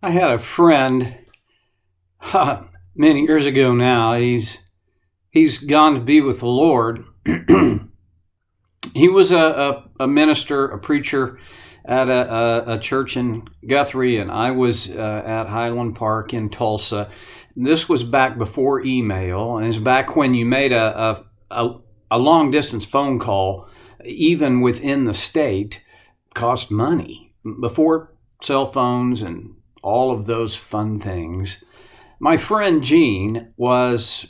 I had a friend many years ago now. He's gone to be with the Lord. He was a minister, a preacher at a church in Guthrie, and I was at Highland Park in Tulsa. This was back before email, and it's back when you made a long distance phone call, even within the state, cost money. Before cell phones and all of those fun things. My friend Gene was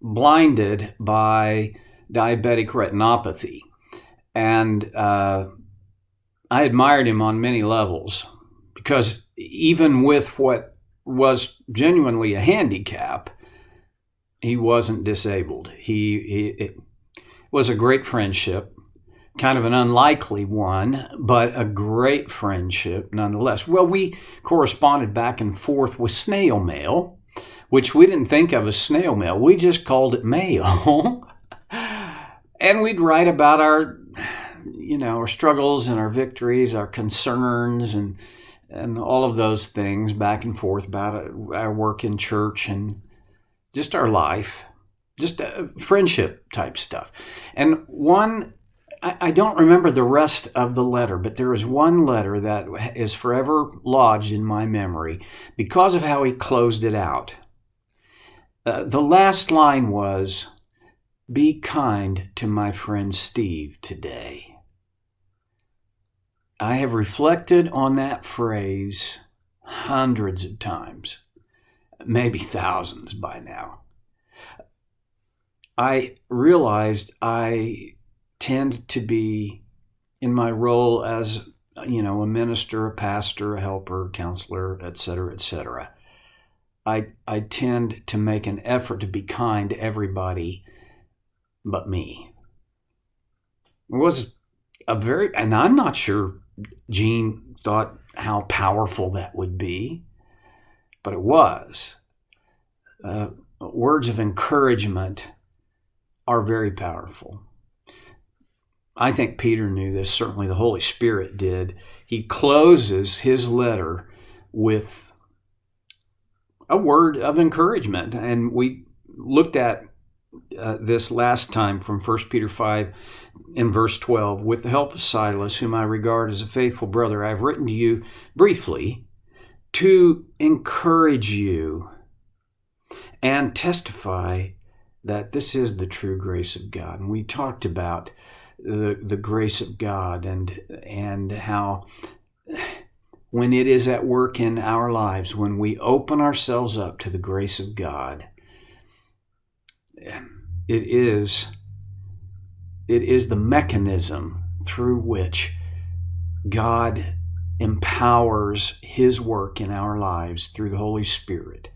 blinded by diabetic retinopathy, and I admired him on many levels because even with what was genuinely a handicap, he wasn't disabled. It was a great friendship. Kind of an unlikely one, but a great friendship nonetheless. Well, we corresponded back and forth with snail mail, which we didn't think of as snail mail. We just called it mail. And we'd write about our struggles and our victories, our concerns, and all of those things back and forth about our work in church and just our life, just friendship type stuff. And I don't remember the rest of the letter, but there is one letter that is forever lodged in my memory because of how he closed it out. The last line was, "Be kind to my friend Steve today." I have reflected on that phrase hundreds of times, maybe thousands by now. I realized I tend to be, in my role as a minister, a pastor, a helper, counselor, etc. I tend to make an effort to be kind to everybody but me. It was and I'm not sure Gene thought how powerful that would be, but it was. Words of encouragement are very powerful. I think Peter knew this, certainly the Holy Spirit did. He closes his letter with a word of encouragement. And we looked at this last time from 1 Peter 5 in verse 12. "With the help of Silas, whom I regard as a faithful brother, I have written to you briefly to encourage you and testify that this is the true grace of God." And we talked about the grace of God and how when it is at work in our lives, when we open ourselves up to the grace of God, it is the mechanism through which God empowers His work in our lives through the Holy Spirit.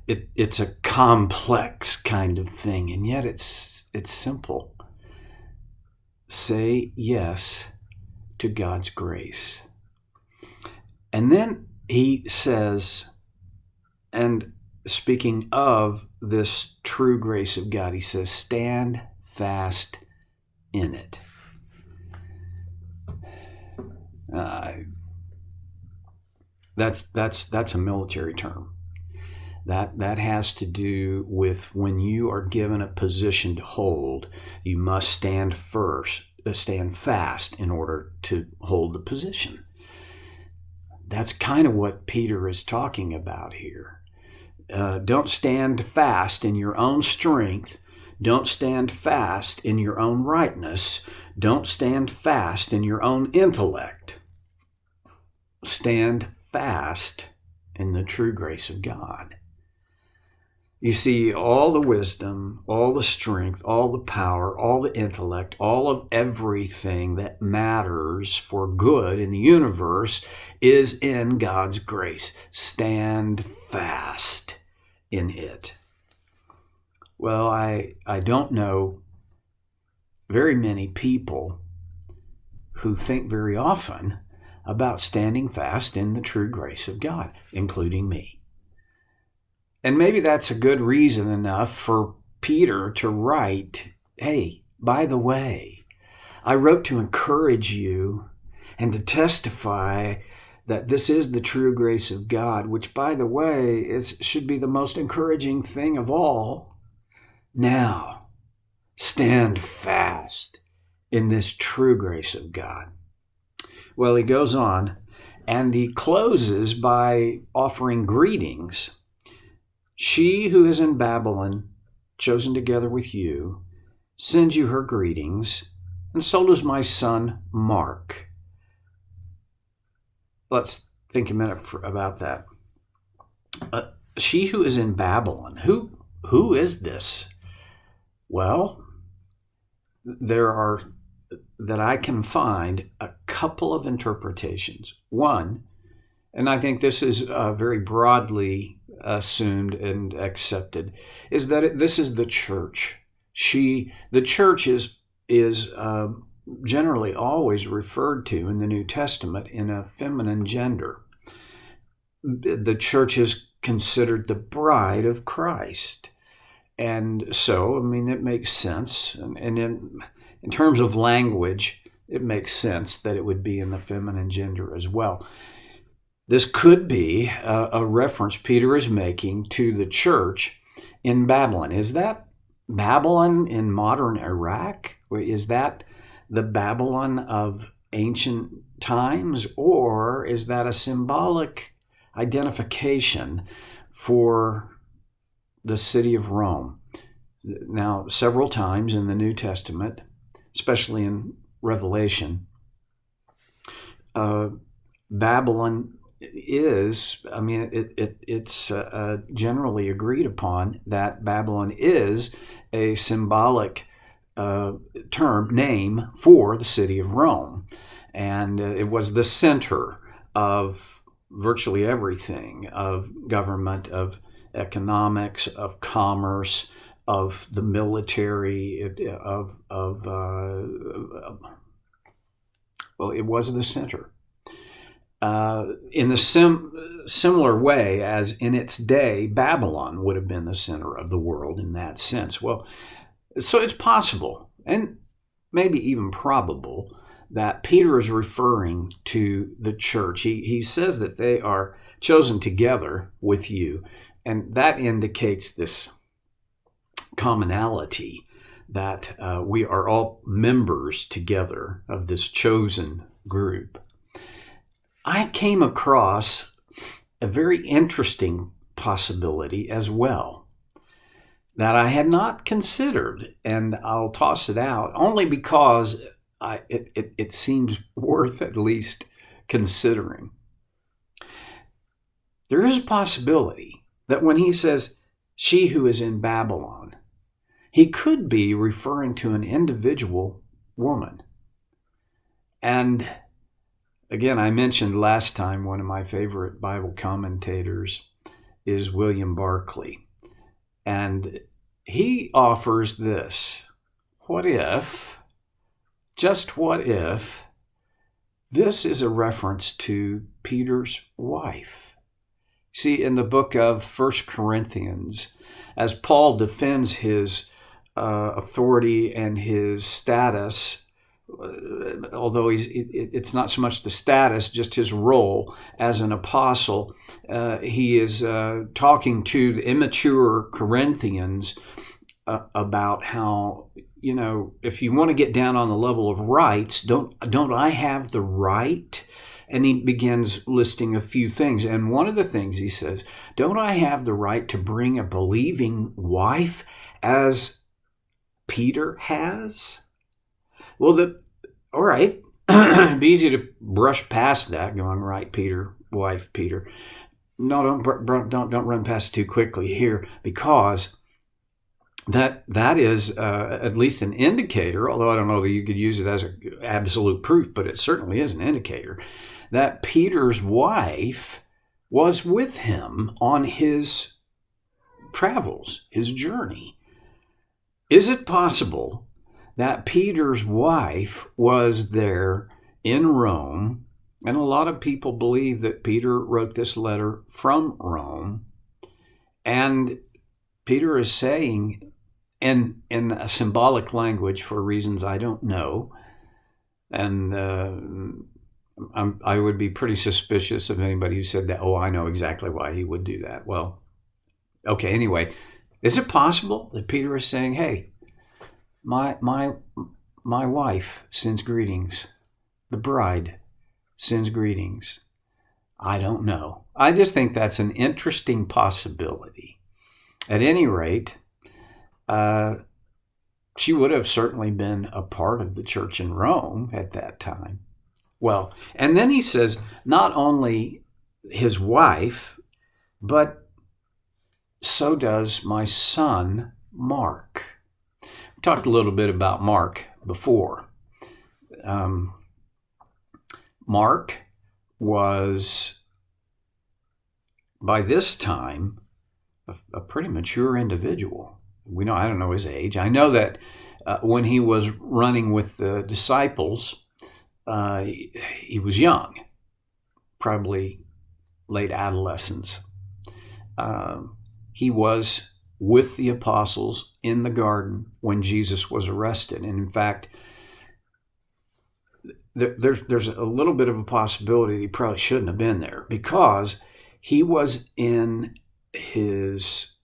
It's a complex kind of thing, and yet it's simple. Say yes to God's grace. And then he says, and speaking of this true grace of God, he says, stand fast in it. That's a military term. That has to do with when you are given a position to hold, you must stand fast in order to hold the position. That's kind of what Peter is talking about here. Don't stand fast in your own strength. Don't stand fast in your own rightness. Don't stand fast in your own intellect. Stand fast in the true grace of God. You see, all the wisdom, all the strength, all the power, all the intellect, all of everything that matters for good in the universe is in God's grace. Stand fast in it. Well, I don't know very many people who think very often about standing fast in the true grace of God, including me. And maybe that's a good reason enough for Peter to write, hey, by the way, I wrote to encourage you and to testify that this is the true grace of God, which, by the way, should be the most encouraging thing of all. Now, stand fast in this true grace of God. Well, he goes on, and he closes by offering greetings. She who is in Babylon, chosen together with you, sends you her greetings, and so does my son Mark. Let's think a minute about that. She who is in Babylon, who is this? Well, there are, that I can find, a couple of interpretations. One, and I think this is very broadly assumed and accepted, is that this is the church. The church is generally always referred to in the New Testament in a feminine gender. The church is considered the bride of Christ. And so, I mean, it makes sense. And in terms of language, it makes sense that it would be in the feminine gender as well. This could be a reference Peter is making to the church in Babylon. Is that Babylon in modern Iraq? Is that the Babylon of ancient times? Or is that a symbolic identification for the city of Rome? Now, several times in the New Testament, especially in Revelation, Babylon is, I mean, it's generally agreed upon that Babylon is a symbolic name for the city of Rome. And it was the center of virtually everything, of government, of economics, of commerce, of the military, well, it was the center. In the similar way as in its day, Babylon would have been the center of the world in that sense. Well, so it's possible, and maybe even probable, that Peter is referring to the church. He says that they are chosen together with you, and that indicates this commonality, that we are all members together of this chosen group. I came across a very interesting possibility as well that I had not considered, and I'll toss it out only because it seems worth at least considering. There is a possibility that when he says, she who is in Babylon, he could be referring to an individual woman. And again, I mentioned last time one of my favorite Bible commentators is William Barclay. And he offers this: what if, just what if, this is a reference to Peter's wife? See, in the book of 1 Corinthians, as Paul defends his authority and his status, although it's not so much the status, just his role as an apostle, he is talking to the immature Corinthians about how, if you want to get down on the level of rights, don't I have the right? And he begins listing a few things. And one of the things he says, don't I have the right to bring a believing wife as Peter has? Well, all right, it'd be easy to brush past that, going, right, Peter, wife, Peter. No, don't run past it too quickly here, because that is at least an indicator, although I don't know that you could use it as an absolute proof, but it certainly is an indicator that Peter's wife was with him on his travels, his journey. Is it possible that Peter's wife was there in Rome? And a lot of people believe that Peter wrote this letter from Rome. And Peter is saying, in a symbolic language for reasons I don't know, and I would be pretty suspicious of anybody who said that. Oh, I know exactly why he would do that. Well, okay. Anyway, is it possible that Peter is saying, "Hey, my wife sends greetings. The bride sends greetings"? I don't know. I just think that's an interesting possibility. At any rate, she would have certainly been a part of the church in Rome at that time. Well, and then he says not only his wife, but so does my son, Mark. We talked a little bit about Mark before. Mark was, by this time, a pretty mature individual. I don't know his age. I know that when he was running with the disciples, he was young, probably late adolescence. He was with the apostles in the garden when Jesus was arrested. And in fact, there's a little bit of a possibility that he probably shouldn't have been there, because he was in his,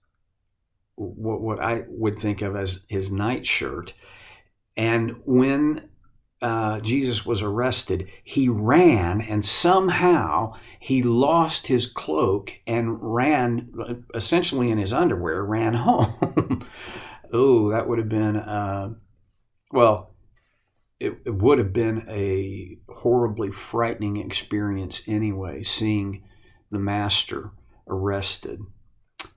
what I would think of as his nightshirt. And when Jesus was arrested, he ran, and somehow he lost his cloak and ran, essentially in his underwear, ran home. Oh, that would have been, it would have been a horribly frightening experience anyway, seeing the master arrested,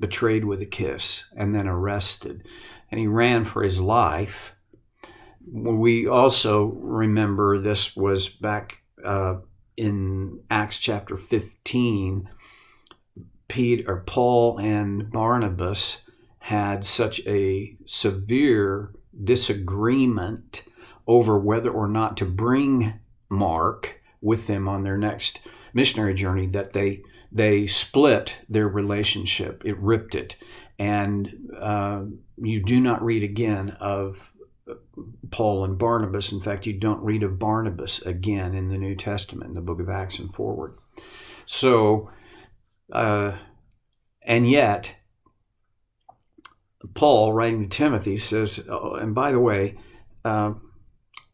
betrayed with a kiss, and then arrested. And he ran for his life. We also remember this was back in Acts chapter 15. Paul and Barnabas had such a severe disagreement over whether or not to bring Mark with them on their next missionary journey that they split their relationship. It ripped it. And you do not read again of Paul and Barnabas. In fact, you don't read of Barnabas again in the New Testament, in the book of Acts and forward. So, and yet, Paul, writing to Timothy, says, and by the way,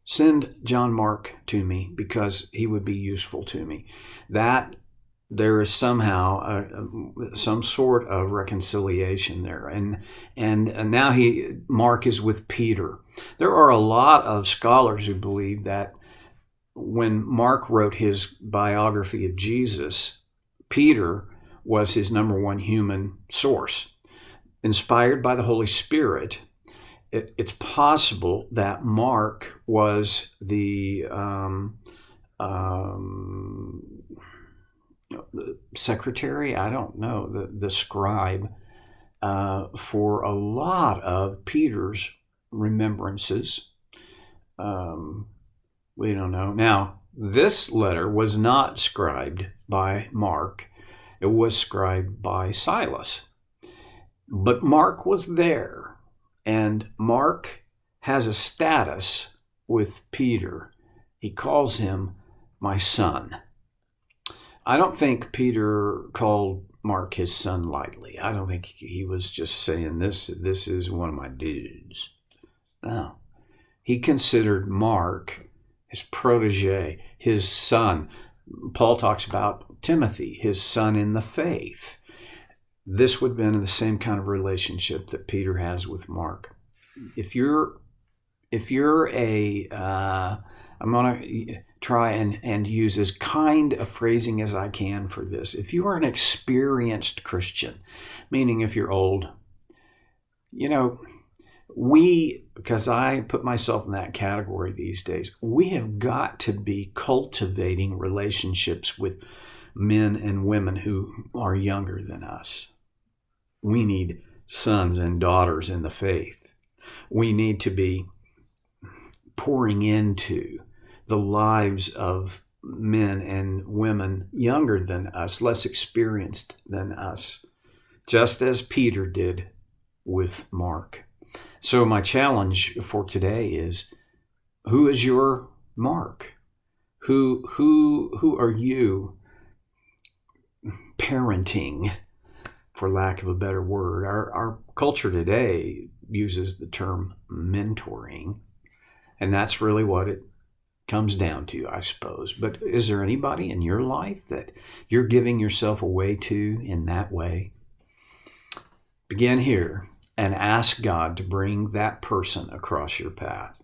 send John Mark to me because he would be useful to me. That there is somehow some sort of reconciliation there. And now Mark is with Peter. There are a lot of scholars who believe that when Mark wrote his biography of Jesus, Peter was his number one human source. Inspired by the Holy Spirit, it's possible that Mark was the secretary, I don't know, the scribe for a lot of Peter's remembrances. We don't know. Now, this letter was not scribed by Mark. It was scribed by Silas. But Mark was there, and Mark has a status with Peter. He calls him my son. I don't think Peter called Mark his son lightly. I don't think he was just saying, this is one of my dudes. No. He considered Mark his protege, his son. Paul talks about Timothy, his son in the faith. This would have been the same kind of relationship that Peter has with Mark. If you're I'm going to try and use as kind a phrasing as I can for this. If you are an experienced Christian, meaning if you're old, because I put myself in that category these days, we have got to be cultivating relationships with men and women who are younger than us. We need sons and daughters in the faith. We need to be pouring into the lives of men and women younger than us, less experienced than us, just as Peter did with Mark. So my challenge for today is, who is your Mark? Who are you parenting, for lack of a better word? Our culture today uses the term mentoring, and that's really what it comes down to, I suppose. But is there anybody in your life that you're giving yourself away to in that way? Begin here and ask God to bring that person across your path.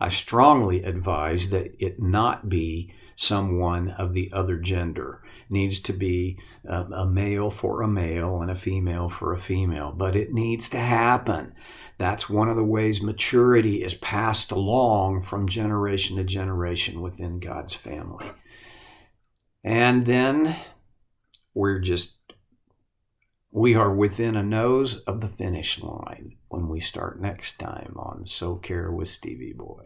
I strongly advise that it not be someone of the other gender. It needs to be a male for a male and a female for a female, but it needs to happen. That's one of the ways maturity is passed along from generation to generation within God's family. And then we are within a nose of the finish line when we start next time on So Care with Stevie Boy.